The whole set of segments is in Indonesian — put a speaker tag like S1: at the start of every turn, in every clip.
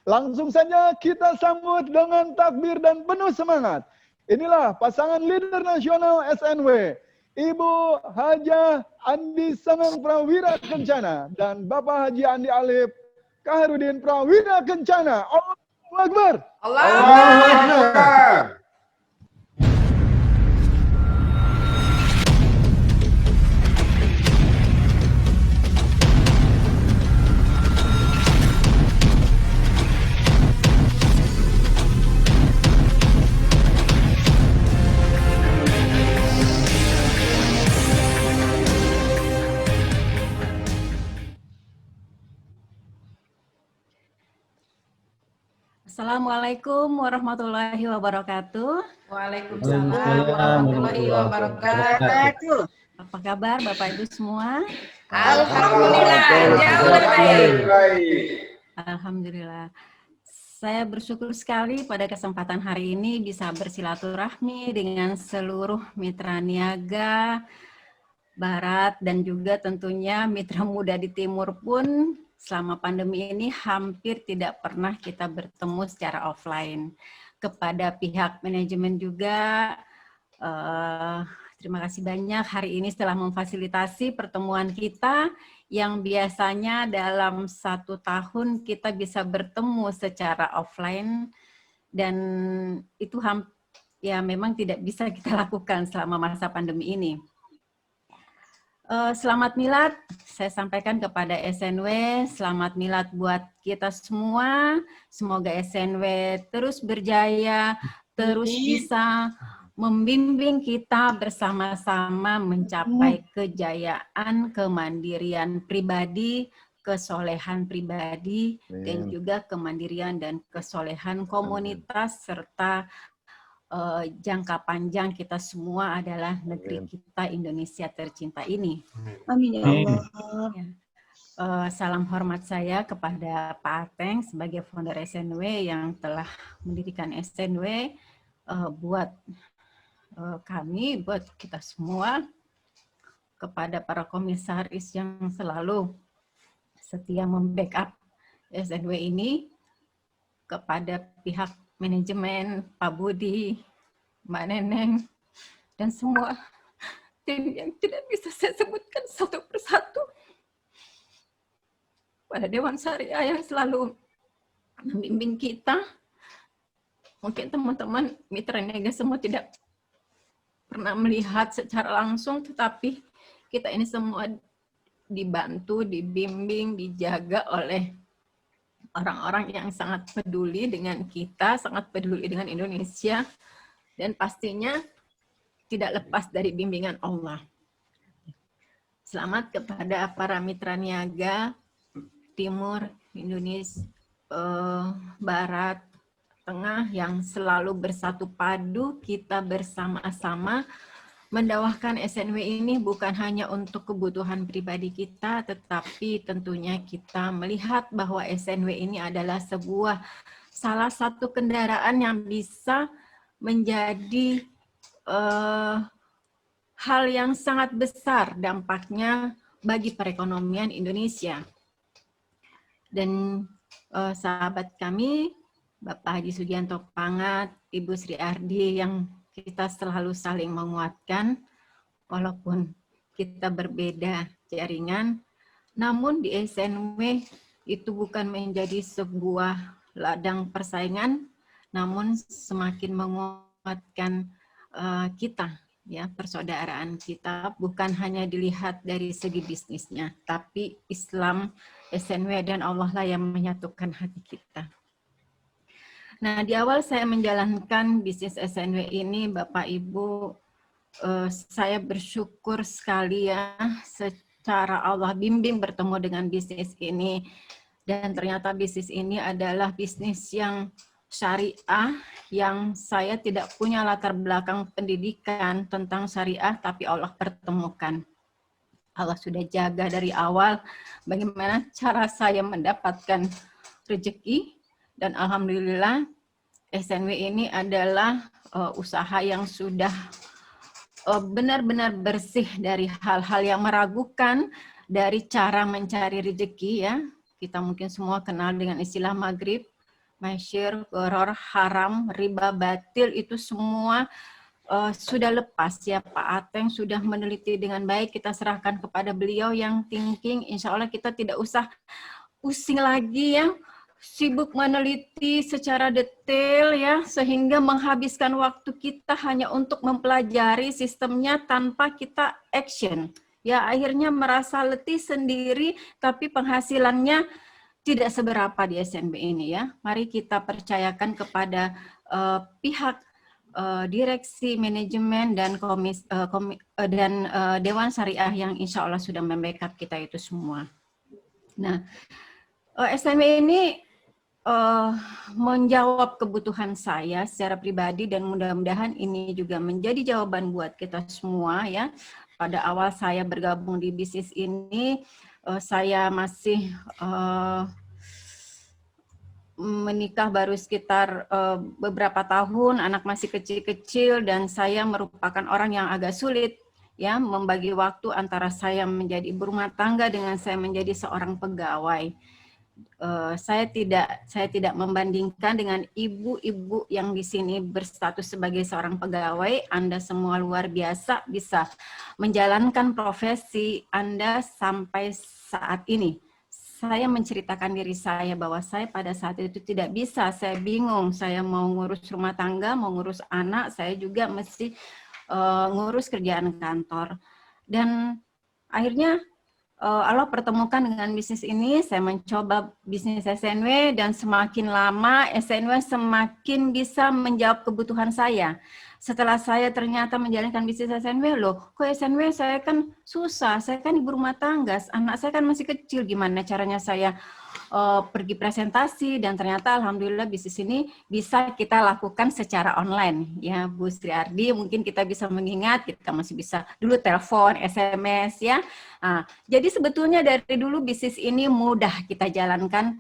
S1: Langsung saja kita sambut dengan takbir dan penuh semangat. Inilah pasangan leader nasional SNW, Ibu Haja Andi Sangang Prawira Kencana dan Bapak Haji Andi Alif Kaharudin Prawira Kencana. Allahu Akbar.
S2: Allahu Akbar.
S3: Assalamualaikum warahmatullahi wabarakatuh.
S2: Waalaikumsalam warahmatullahi wabarakatuh.
S3: Apa kabar Bapak Ibu semua?
S2: Alhamdulillah, jauh lebih baik.
S3: Alhamdulillah. Saya bersyukur sekali pada kesempatan hari ini bisa bersilaturahmi dengan seluruh mitra niaga Barat dan juga tentunya mitra muda di Timur pun selama pandemi ini hampir tidak pernah kita bertemu secara offline. Kepada pihak manajemen juga, terima kasih banyak hari ini setelah memfasilitasi pertemuan kita yang biasanya dalam 1 tahun kita bisa bertemu secara offline dan itu ya memang tidak bisa kita lakukan selama masa pandemi ini. Selamat Milad, saya sampaikan kepada SNW, selamat Milad buat kita semua. Semoga SNW terus berjaya, terus bisa membimbing kita bersama-sama mencapai kejayaan, kemandirian pribadi, kesolehan pribadi, dan juga kemandirian dan kesolehan komunitas serta jangka panjang kita semua adalah negeri kita Indonesia tercinta ini.
S4: Amin ya Allah.
S3: Ya. Salam hormat saya kepada Pak Ateng sebagai founder SNW yang telah mendirikan SNW buat kami, buat kita semua, kepada para komisaris yang selalu setia membackup SNW ini, kepada pihak manajemen, Pak Budi, Mbak Neneng, dan semua tim yang tidak bisa saya sebutkan satu persatu. Pada Dewan Syariah yang selalu membimbing kita. Mungkin teman-teman mitra niaga semua tidak pernah melihat secara langsung, tetapi kita ini semua dibantu, dibimbing, dijaga oleh orang-orang yang sangat peduli dengan kita, sangat peduli dengan Indonesia, dan pastinya tidak lepas dari bimbingan Allah. Selamat kepada para mitra niaga Timur, Indonesia, Barat, Tengah yang selalu bersatu padu, kita bersama-sama mendakwahkan SNW ini bukan hanya untuk kebutuhan pribadi kita, tetapi tentunya kita melihat bahwa SNW ini adalah salah satu kendaraan yang bisa menjadi hal yang sangat besar dampaknya bagi perekonomian Indonesia. Dan sahabat kami, Bapak Haji Sugianto Pangat, Ibu Sri Ardi yang kita selalu saling menguatkan, walaupun kita berbeda jaringan, namun di SNW itu bukan menjadi sebuah ladang persaingan, namun semakin menguatkan kita, ya, persaudaraan kita bukan hanya dilihat dari segi bisnisnya, tapi Islam, SNW dan Allah lah yang menyatukan hati kita. Nah, di awal saya menjalankan bisnis SNW ini, Bapak Ibu, saya bersyukur sekali ya, secara Allah bimbing bertemu dengan bisnis ini. Dan ternyata bisnis ini adalah bisnis yang syariah, yang saya tidak punya latar belakang pendidikan tentang syariah, tapi Allah pertemukan. Allah sudah jaga dari awal bagaimana cara saya mendapatkan rezeki. Dan alhamdulillah SNW ini adalah usaha yang sudah benar-benar bersih dari hal-hal yang meragukan, dari cara mencari rezeki ya. Kita mungkin semua kenal dengan istilah maghrib, masyir, gharar, haram, riba, batil, itu semua sudah lepas ya. Pak Ateng sudah meneliti dengan baik, kita serahkan kepada beliau yang thinking. Insya Allah kita tidak usah pusing lagi ya, sibuk meneliti secara detail ya, sehingga menghabiskan waktu kita hanya untuk mempelajari sistemnya tanpa kita action. Ya, akhirnya merasa letih sendiri, tapi penghasilannya tidak seberapa di SNB ini ya. Mari kita percayakan kepada pihak direksi, manajemen, dan Dewan Syariah yang insya Allah sudah membackup kita itu semua. Nah, SNB ini menjawab kebutuhan saya secara pribadi, dan mudah-mudahan ini juga menjadi jawaban buat kita semua ya. Pada awal saya bergabung di bisnis ini, saya masih menikah baru sekitar beberapa tahun, anak masih kecil-kecil, dan saya merupakan orang yang agak sulit ya membagi waktu antara saya menjadi ibu rumah tangga dengan saya menjadi seorang pegawai. Saya tidak membandingkan dengan ibu-ibu yang di sini berstatus sebagai seorang pegawai. Anda semua luar biasa bisa menjalankan profesi Anda sampai saat ini. Saya menceritakan diri saya bahwa saya pada saat itu tidak bisa, saya bingung, saya mau ngurus rumah tangga, mau ngurus anak, saya juga mesti ngurus kerjaan kantor. Dan akhirnya Allah pertemukan dengan bisnis ini, saya mencoba bisnis SNW, dan semakin lama SNW semakin bisa menjawab kebutuhan saya. Setelah saya ternyata menjalankan bisnis SNW, loh, kok SNW saya kan susah, saya kan ibu rumah tangga, anak saya kan masih kecil, gimana caranya saya pergi presentasi, dan ternyata alhamdulillah bisnis ini bisa kita lakukan secara online. Ya, Bu Sri Ardi, mungkin kita bisa mengingat, kita masih bisa dulu telepon, SMS ya. Nah, jadi sebetulnya dari dulu bisnis ini mudah kita jalankan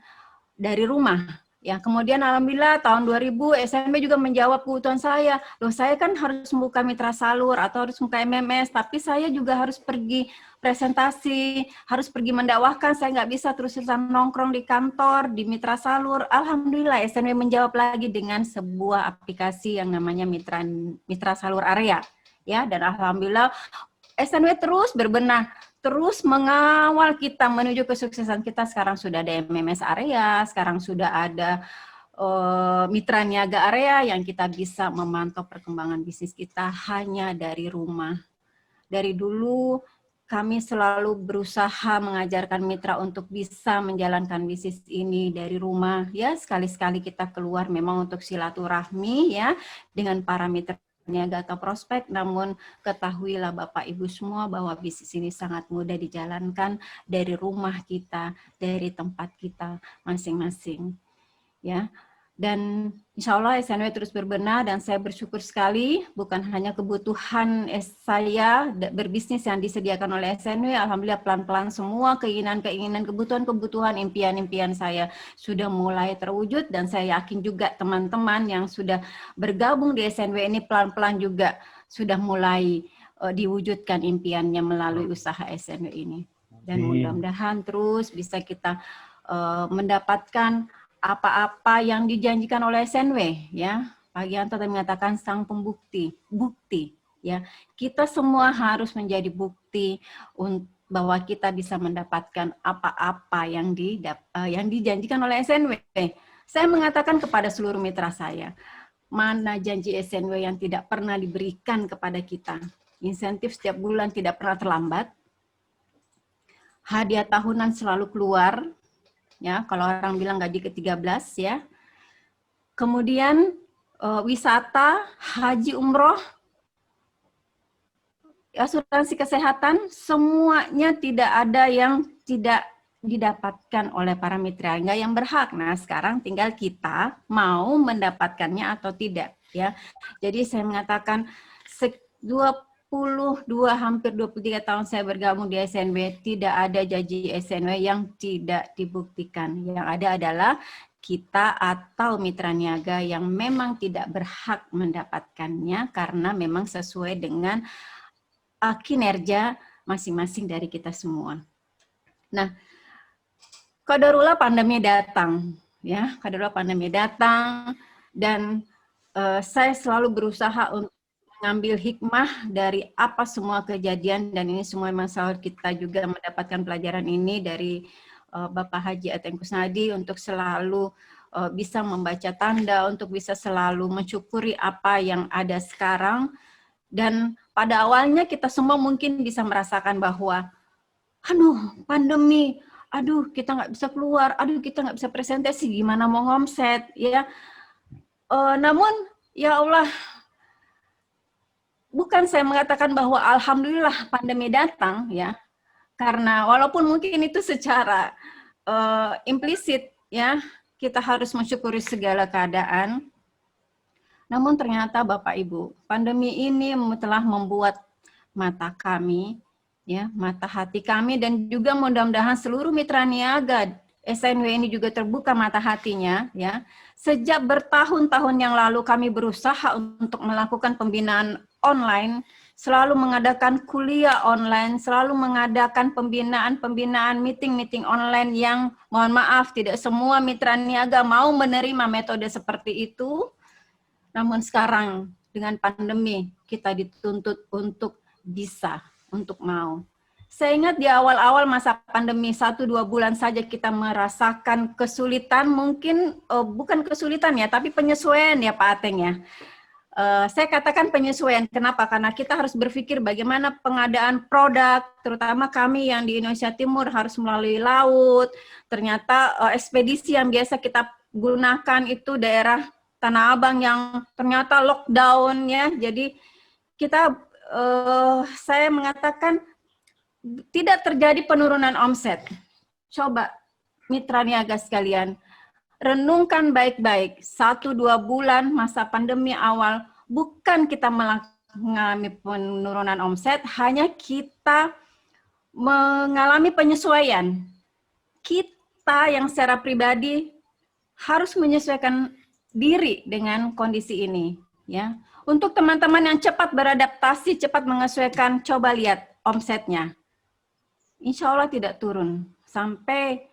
S3: dari rumah. Ya, kemudian alhamdulillah tahun 2000 SNB juga menjawab kebutuhan saya. Loh, saya kan harus membuka mitra salur atau harus membuka MMS, tapi saya juga harus pergi presentasi, harus pergi mendakwahkan, saya nggak bisa terus-terusan nongkrong di kantor, di mitra salur. Alhamdulillah SNB menjawab lagi dengan sebuah aplikasi yang namanya Mitra Salur Area. Ya, dan alhamdulillah SNW terus berbenah, terus mengawal kita menuju kesuksesan kita. Sekarang sudah ada MMS Area, sekarang sudah ada Mitra Niaga Area yang kita bisa memantau perkembangan bisnis kita hanya dari rumah. Dari dulu kami selalu berusaha mengajarkan mitra untuk bisa menjalankan bisnis ini dari rumah. Ya, sekali-sekali kita keluar memang untuk silaturahmi ya dengan para mitra niaga atau prospek, namun ketahuilah Bapak Ibu semua bahwa bisnis ini sangat mudah dijalankan dari rumah kita, dari tempat kita masing-masing. Ya. Dan insya Allah SNW terus berbenah, dan saya bersyukur sekali bukan hanya kebutuhan saya berbisnis yang disediakan oleh SNW, alhamdulillah pelan-pelan semua keinginan-keinginan, kebutuhan-kebutuhan, impian-impian saya sudah mulai terwujud, dan saya yakin juga teman-teman yang sudah bergabung di SNW ini pelan-pelan juga sudah mulai diwujudkan impiannya melalui usaha SNW ini. Dan mudah-mudahan terus bisa kita mendapatkan apa-apa yang dijanjikan oleh SNW ya. Pak Gianto tadi mengatakan sang pembukti, bukti ya. Kita semua harus menjadi bukti bahwa kita bisa mendapatkan apa-apa yang dijanjikan oleh SNW. Saya mengatakan kepada seluruh mitra saya, mana janji SNW yang tidak pernah diberikan kepada kita? Insentif setiap bulan tidak pernah terlambat. Hadiah tahunan selalu keluar. Ya, kalau orang bilang gaji ke-13 ya. Kemudian wisata, haji, umroh, asuransi kesehatan, semuanya tidak ada yang tidak didapatkan oleh para mitra yang berhak. Nah, sekarang tinggal kita mau mendapatkannya atau tidak ya. Jadi saya mengatakan 22 hampir 23 tahun saya bergabung di SNW, tidak ada janji SNW yang tidak dibuktikan. Yang ada adalah kita atau mitra niaga yang memang tidak berhak mendapatkannya karena memang sesuai dengan kinerja masing-masing dari kita semua. Nah, qadarullah pandemi datang. ya, kadaluarsa pandemi datang, dan saya selalu berusaha untuk mengambil hikmah dari apa semua kejadian, dan ini semua masalah kita juga mendapatkan pelajaran ini dari Bapak Haji Ateng Kusnadi untuk selalu bisa membaca tanda, untuk bisa selalu mensyukuri apa yang ada sekarang. Dan pada awalnya kita semua mungkin bisa merasakan bahwa, aduh pandemi, aduh kita nggak bisa keluar, aduh kita nggak bisa presentasi, gimana mau ngomset, ya. Namun ya Allah, bukan saya mengatakan bahwa alhamdulillah pandemi datang, ya, karena walaupun mungkin itu secara implisit, ya, kita harus mensyukuri segala keadaan. Namun ternyata Bapak Ibu, pandemi ini telah membuat mata kami, ya, mata hati kami, dan juga mudah-mudahan seluruh mitra niaga SNW ini juga terbuka mata hatinya, ya. Sejak bertahun-tahun yang lalu kami berusaha untuk melakukan pembinaan online, selalu mengadakan kuliah online, selalu mengadakan pembinaan meeting-meeting online yang mohon maaf tidak semua mitra niaga mau menerima metode seperti itu. Namun sekarang dengan pandemi kita dituntut untuk bisa, untuk mau. Saya ingat di awal-awal masa pandemi 1-2 bulan saja kita merasakan kesulitan, mungkin bukan kesulitan ya, tapi penyesuaian ya Pak Ateng ya. Saya katakan penyesuaian, kenapa? Karena kita harus berpikir bagaimana pengadaan produk, terutama kami yang di Indonesia Timur harus melalui laut, ternyata ekspedisi yang biasa kita gunakan itu daerah Tanah Abang yang ternyata lockdown ya, jadi kita saya mengatakan tidak terjadi penurunan omset. Coba mitra niaga sekalian, renungkan baik-baik, 1-2 bulan masa pandemi awal, bukan kita mengalami penurunan omset, hanya kita mengalami penyesuaian. Kita yang secara pribadi harus menyesuaikan diri dengan kondisi ini, ya. Untuk teman-teman yang cepat beradaptasi, cepat menyesuaikan, coba lihat omsetnya. Insya Allah tidak turun. Sampai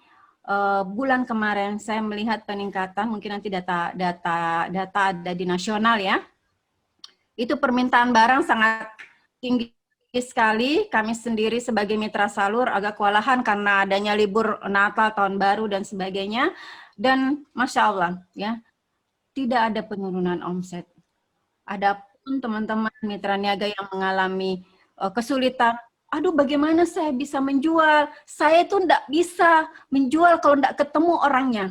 S3: bulan kemarin saya melihat peningkatan, mungkin nanti data ada di nasional ya. Itu permintaan barang sangat tinggi sekali. Kami sendiri sebagai mitra salur agak kewalahan karena adanya libur Natal, Tahun Baru dan sebagainya. Dan Masya Allah ya, tidak ada penurunan omset. Adapun teman-teman mitra niaga yang mengalami kesulitan, aduh bagaimana saya bisa menjual? Saya tuh enggak bisa menjual kalau enggak ketemu orangnya.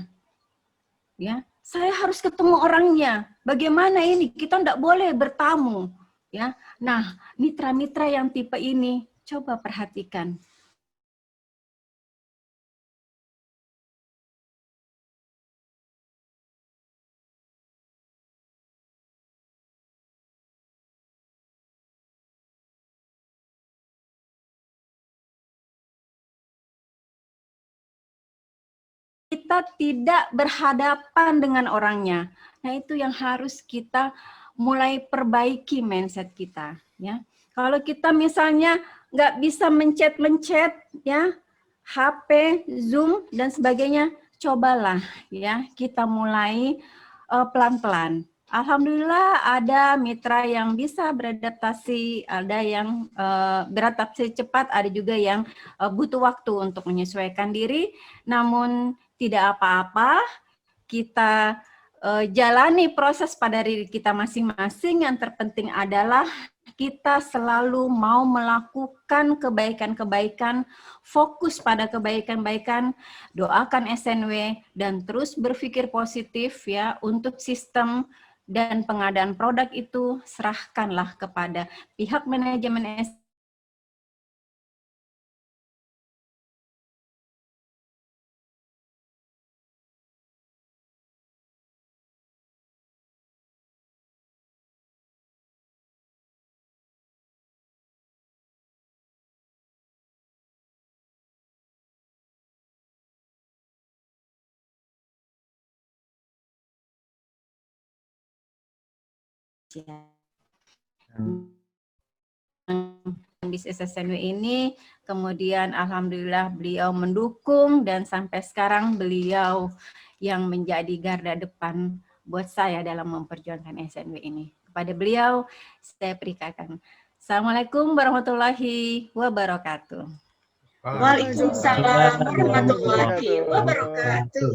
S3: Ya, saya harus ketemu orangnya. Bagaimana ini? Kita enggak boleh bertamu. Ya, nah mitra-mitra yang tipe ini coba perhatikan. Kita tidak berhadapan dengan orangnya. Nah, itu yang harus kita mulai perbaiki mindset kita, ya. Kalau kita misalnya nggak bisa mencet, ya, HP, Zoom dan sebagainya, cobalah, ya, kita mulai pelan-pelan. Alhamdulillah ada mitra yang bisa beradaptasi, ada yang beradaptasi cepat, ada juga yang butuh waktu untuk menyesuaikan diri. Namun tidak apa-apa, kita jalani proses pada diri kita masing-masing. Yang terpenting adalah kita selalu mau melakukan kebaikan-kebaikan, fokus pada kebaikan-kebaikan, doakan SNW, dan terus berpikir positif ya untuk sistem dan pengadaan produk itu serahkanlah kepada pihak manajemen SNW. bisnis SNW ini. Kemudian alhamdulillah beliau mendukung dan sampai sekarang beliau yang menjadi garda depan buat saya dalam memperjuangkan SNW ini. Kepada beliau saya berikan. Assalamualaikum warahmatullahi wabarakatuh.
S2: Waalaikumsalam warahmatullahi wabarakatuh.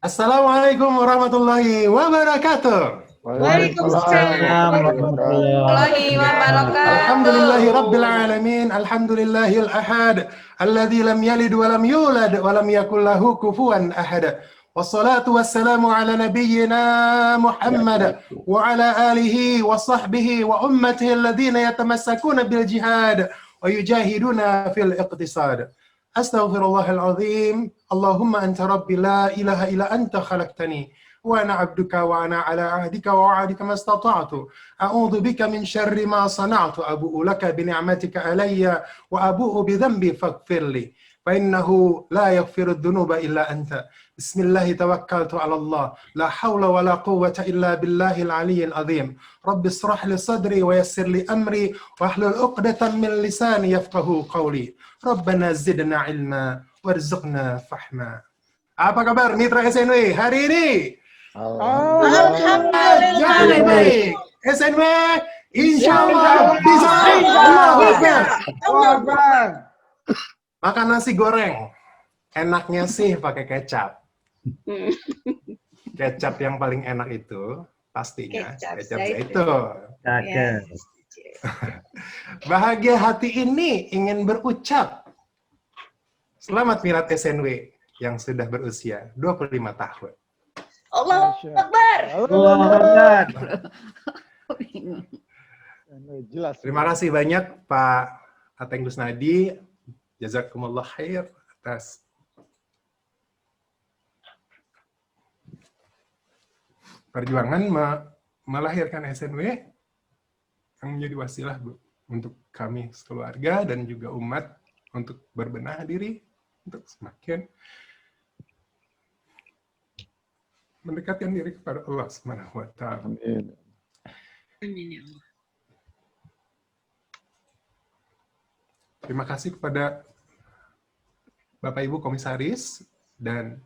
S4: Assalamualaikum warahmatullahi wabarakatuh.
S2: Waalaikumsalam warahmatullahi wabarakatuh.
S4: Alhamdulillahi rabbil alamin. Alhamdulillahil ahad. Alladzi lam yalid wa lam yulad wa lam yakul lahu kufuwan ahad. Wassalatu wassalamu ala nabiyyina Muhammad wa ala alihi wa sahbihi wa ummatihi alladhina yatamassakuna bil jihad wa yujahiduna fil iqtisad. Astaghfirullahal azim. Allahumma anta rabbi la ilaha illa anta khalaqtani wa ana 'abduka wa ana 'ala 'ahdika wa wa'dika mastata'tu. A'udzu bika min syarri ma sana'tu. Abu'u laka bi ni'matika alayya wa abu'u bi dhanbi faghfirli. Fa innahu la yaghfiru dhunuba illa anta. Bismillahi tawakkaltu 'ala Allah. La haula wa la quwwata illa billahil 'aliyyil 'azim. Rabbi ishrah li sadri wa yassir li amri wahlul 'uqdatam min lisani yafqahu qawli. Rabbana zidna 'ilma warzuqna fahma. Apa kabar mitra SNW hari ini?
S2: Alhamdulillah.
S4: Baik. SNW insyaallah bisa. Allahu Akbar. Makan nasi goreng. Enaknya sih pakai kecap. Kecap yang paling enak itu pastinya kecap zaitun. Bahagia hati ini ingin berucap selamat milad SNW yang sudah berusia 25 tahun.
S2: Allahu Akbar.
S1: Jelas.
S4: Terima kasih banyak Pak Ateng Gusnadi. Jazakumullah khair atas perjuangan melahirkan SNW yang menjadi wasilah untuk kami sekeluarga dan juga umat untuk berbenah diri untuk semakin mendekatkan diri kepada Allah Subhanahu wa taala.
S1: Amin.
S2: Amin ya Allah.
S4: Terima kasih kepada Bapak Ibu Komisaris dan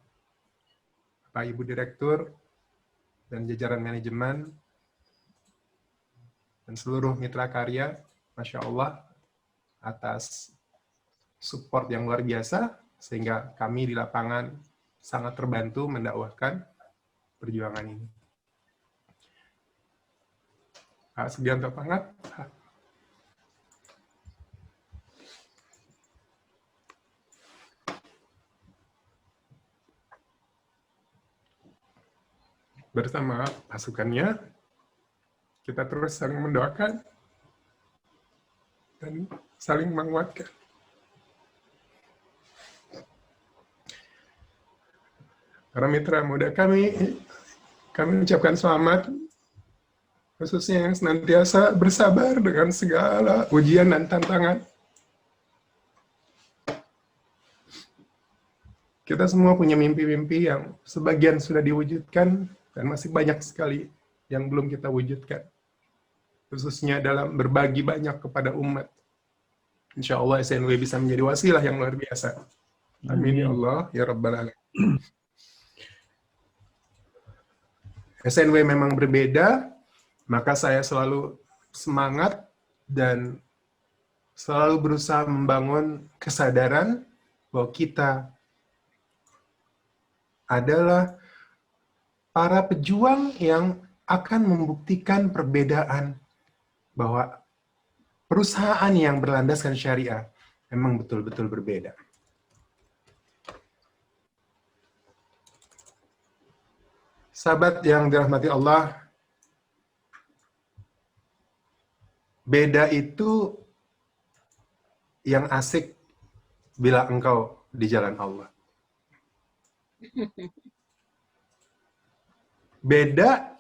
S4: Bapak Ibu Direktur dan jajaran manajemen dan seluruh mitra karya, Masya Allah, atas support yang luar biasa, sehingga kami di lapangan sangat terbantu mendakwahkan perjuangan ini. Pak Sugianto Pangat, bersama pasukannya, kita terus saling mendoakan dan saling menguatkan. Para mitra muda kami ucapkan selamat, khususnya yang senantiasa bersabar dengan segala ujian dan tantangan. Kita semua punya mimpi-mimpi yang sebagian sudah diwujudkan, dan masih banyak sekali yang belum kita wujudkan. Khususnya dalam berbagi banyak kepada umat. Insya Allah SNW bisa menjadi wasilah yang luar biasa. Amin ya Allah, ya Rabbal Alamin. SNW memang berbeda, maka saya selalu semangat dan selalu berusaha membangun kesadaran bahwa kita adalah para pejuang yang akan membuktikan perbedaan bahwa perusahaan yang berlandaskan syariah memang betul-betul berbeda. Sahabat yang dirahmati Allah, beda itu yang asik bila engkau di jalan Allah. Beda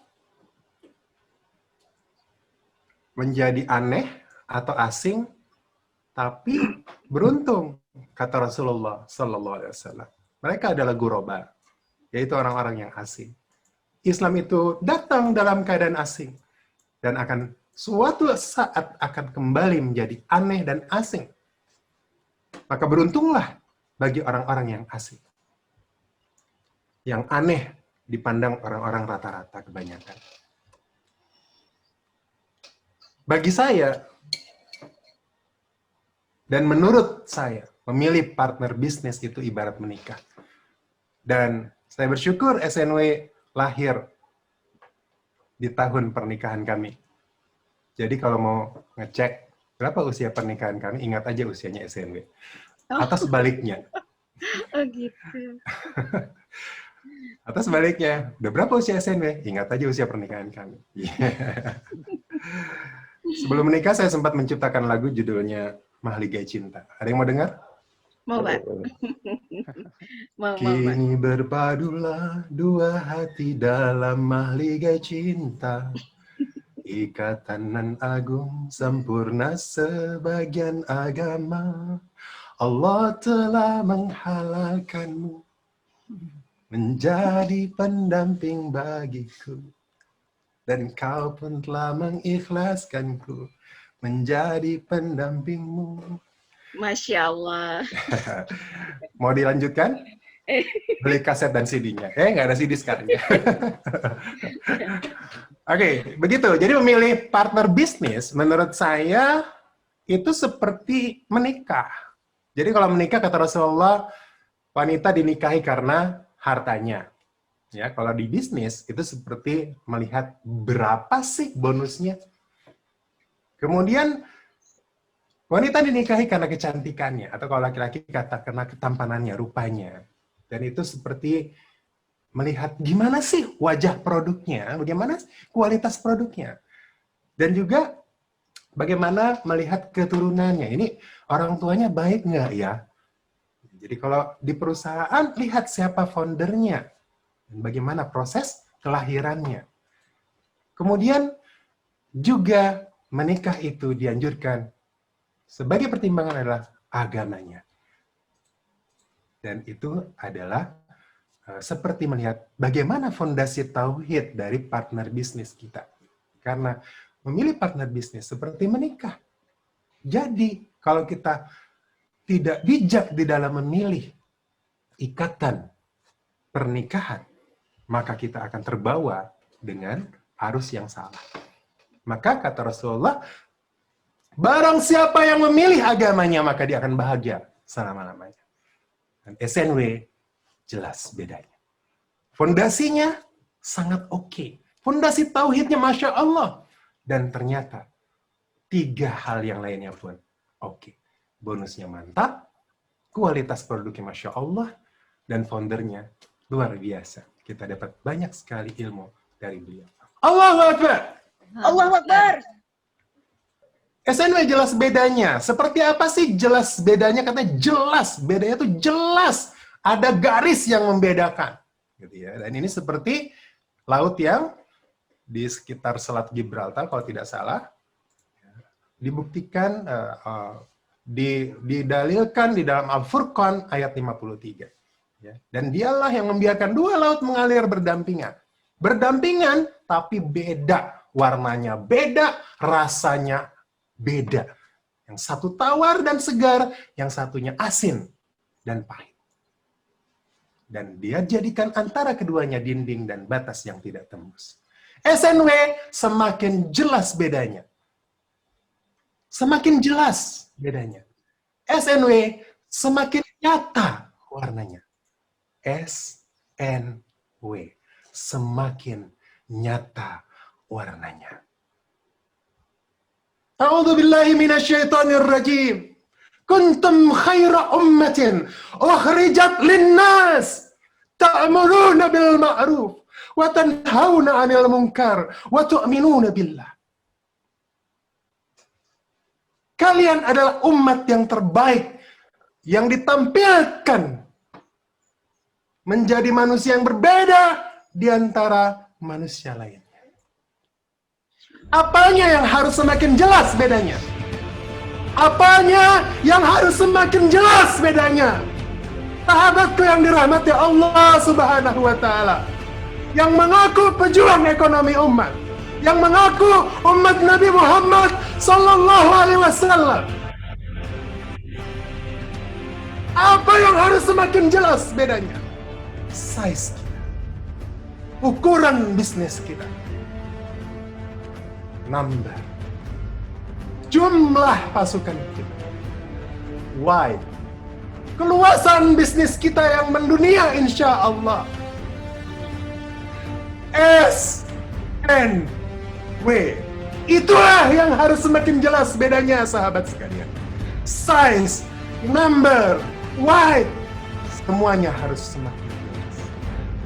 S4: menjadi aneh atau asing, tapi beruntung, kata Rasulullah Sallallahu Alaihi Wasallam. Mereka adalah guroba, yaitu orang-orang yang asing. Islam itu datang dalam keadaan asing dan akan suatu saat akan kembali menjadi aneh dan asing. Maka beruntunglah bagi orang-orang yang asing. Yang aneh dipandang orang-orang rata-rata kebanyakan. Bagi saya, dan menurut saya, memilih partner bisnis itu ibarat menikah. Dan saya bersyukur SNW lahir di tahun pernikahan kami. Jadi kalau mau ngecek berapa usia pernikahan kami, ingat aja usianya SNW. Atau sebaliknya.
S2: Oh gitu.
S4: Atau sebaliknya, udah berapa usia SNW? Ingat aja usia pernikahan kami. Sebelum menikah, saya sempat menciptakan lagu judulnya Mahligai Cinta. Ada yang mau dengar?
S2: Mau, Pak? Mau.
S4: Kini berpadulah dua hati dalam mahligai cinta. Ikatan nan agung sempurna sebagian agama. Allah telah menghalalkanmu menjadi pendamping bagiku. Dan kau pun telah mengikhlaskanku menjadi pendampingmu.
S2: Masya Allah.
S4: Mau dilanjutkan? Beli kaset dan CD-nya. Nggak ada CD sekarang ya. Oke, begitu. Jadi memilih partner bisnis, menurut saya, itu seperti menikah. Jadi kalau menikah, kata Rasulullah, wanita dinikahi karena hartanya. Ya, kalau di bisnis, itu seperti melihat berapa sih bonusnya. Kemudian, wanita dinikahi karena kecantikannya, atau kalau laki-laki kata karena ketampanannya, rupanya. Dan itu seperti melihat gimana sih wajah produknya, bagaimana kualitas produknya. Dan juga bagaimana melihat keturunannya. Ini orang tuanya baik nggak ya? Jadi kalau di perusahaan, lihat siapa foundernya. Dan bagaimana proses kelahirannya. Kemudian juga menikah itu dianjurkan sebagai pertimbangan adalah agamanya. Dan itu adalah seperti melihat bagaimana fondasi tauhid dari partner bisnis kita. Karena memilih partner bisnis seperti menikah. Jadi, kalau kita tidak bijak di dalam memilih ikatan pernikahan, maka kita akan terbawa dengan arus yang salah. Maka kata Rasulullah, barang siapa yang memilih agamanya, maka dia akan bahagia selama-lamanya. Dan SNW jelas bedanya. Fondasinya sangat oke. Fondasi tauhidnya Masya Allah. Dan ternyata 3 hal yang lainnya pun oke. Bonusnya mantap, kualitas produknya Masya Allah, dan foundernya luar biasa. Kita dapat banyak sekali ilmu dari beliau. Allahu Akbar!
S2: Allahu Akbar.
S4: SNW jelas bedanya. Seperti apa sih jelas bedanya? Katanya jelas. Bedanya tuh jelas. Ada garis yang membedakan. Gitu ya. Dan ini seperti laut yang di sekitar Selat Gibraltar, kalau tidak salah. Dibuktikan, didalilkan di dalam Al-Furqan ayat 53. Ya. Dan dialah yang membiarkan 2 laut mengalir berdampingan. Berdampingan, tapi beda. Warnanya beda, rasanya beda. Yang satu tawar dan segar, yang satunya asin dan pahit. Dan dia jadikan antara keduanya dinding dan batas yang tidak tembus. SNW semakin jelas bedanya. Semakin jelas bedanya. SNW semakin nyata warnanya. SNW semakin nyata warnanya. A'udzu billahi minasyaitonir rajim. Kuntum khaira ummatin ukhrijat lin-nas ta'muruna bil ma'ruf wa tanhauna 'anil munkar wa tu'minuna billah. Kalian adalah umat yang terbaik yang ditampilkan menjadi manusia yang berbeda di antara manusia lainnya. Apanya yang harus semakin jelas bedanya? Apanya yang harus semakin jelas bedanya? Sahabatku yang dirahmati Allah Subhanahu wa Ta'ala, yang mengaku pejuang ekonomi umat, yang mengaku umat Nabi Muhammad sallallahu alaihi wasallam. Apa yang harus semakin jelas bedanya? Size kita. Ukuran bisnis kita. Number. Jumlah pasukan kita. Why? Keluasan bisnis kita yang mendunia insya Allah. S N W. Itulah yang harus semakin jelas bedanya, sahabat sekalian. Size, number, wide, semuanya harus semakin jelas.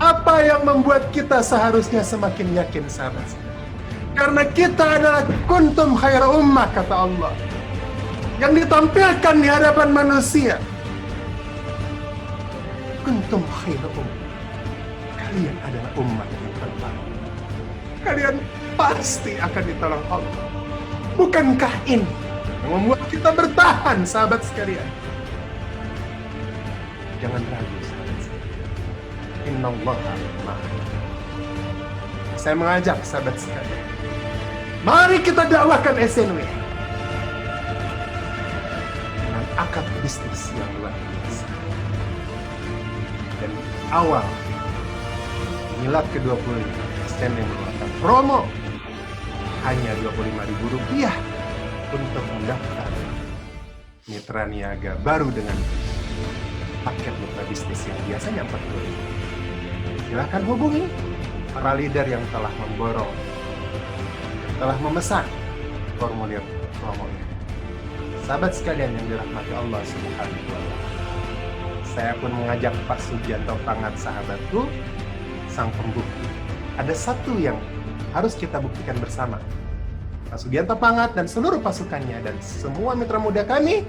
S4: Apa yang membuat kita seharusnya semakin yakin, sahabat sekalian? Karena kita adalah kuntum khaira ummah, kata Allah, yang ditampilkan di hadapan manusia. Kuntum khaira ummah. Kalian adalah umat yang terbaik. Kalian pasti akan ditolong Allah. Bukankah ini yang membuat kita bertahan, sahabat sekalian? Jangan ragu, sahabat sekalian. Innallaha ma'ana. Saya mengajak sahabat sekalian, mari kita dakwahkan SNW dengan akad bisnis yang luar biasa. Dan awal Milad ke-25, SNW mengeluarkan promo hanya Rp25.000 untuk mendaftar mitra niaga baru dengan paket mitra bisnis yang biasanya Rp40.000. Silakan hubungi para leader yang telah memborong, telah memesan formulir promo ini. Sahabat sekalian yang dirahmati Allah Subhanahu wa Ta'ala, saya pun mengajak Pak Sugianto Pangat, sahabatku, sang pembukti. Ada satu yang harus kita buktikan bersama. Pak Sugianto Pangat dan seluruh pasukannya dan semua mitra muda kami,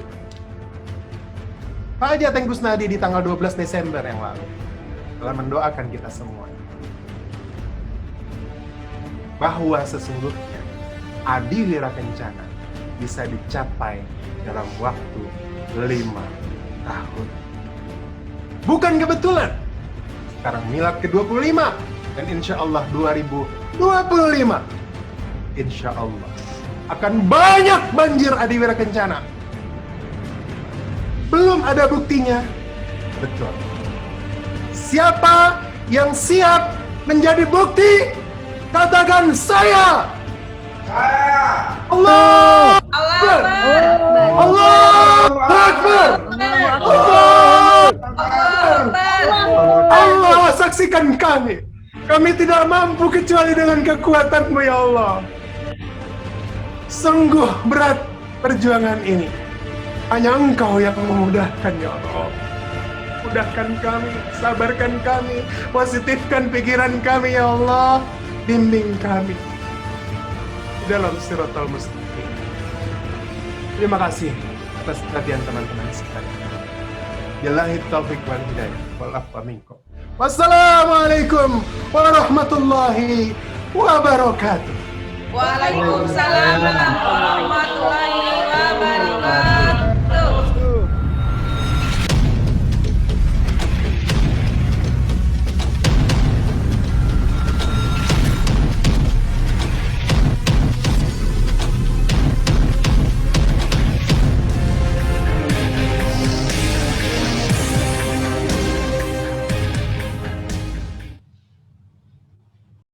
S4: Pak Haji Ateng Kusnadi di tanggal 12 Desember yang lalu telah mendoakan kita semua bahwa sesungguhnya Adiwira Kencana bisa dicapai dalam waktu 5 tahun. Bukan kebetulan. Sekarang Milad ke-25 dan insya Allah 2025 insya Allah akan banyak banjir Adiwira Kencana. Belum ada buktinya. Betul. Siapa yang siap menjadi bukti? Katakan saya. Allah Akbar. Allah Akbar. Allah saksikan kami. Kami tidak mampu kecuali dengan kekuatan-Mu, ya Allah. Sungguh berat perjuangan ini. Hanya Engkau yang memudahkan, ya Allah. Mudahkan kami, sabarkan kami, positifkan pikiran kami, ya Allah. Bimbing kami dalam Shiratal Mustaqim. Terima kasih atas perhatian teman-teman sekalian. Billahi taufiq wal hidayah wal afwa minkum. Wassalamualaikum warahmatullahi wabarakatuh.
S5: Waalaikumsalam warahmatullahi wabarakatuh.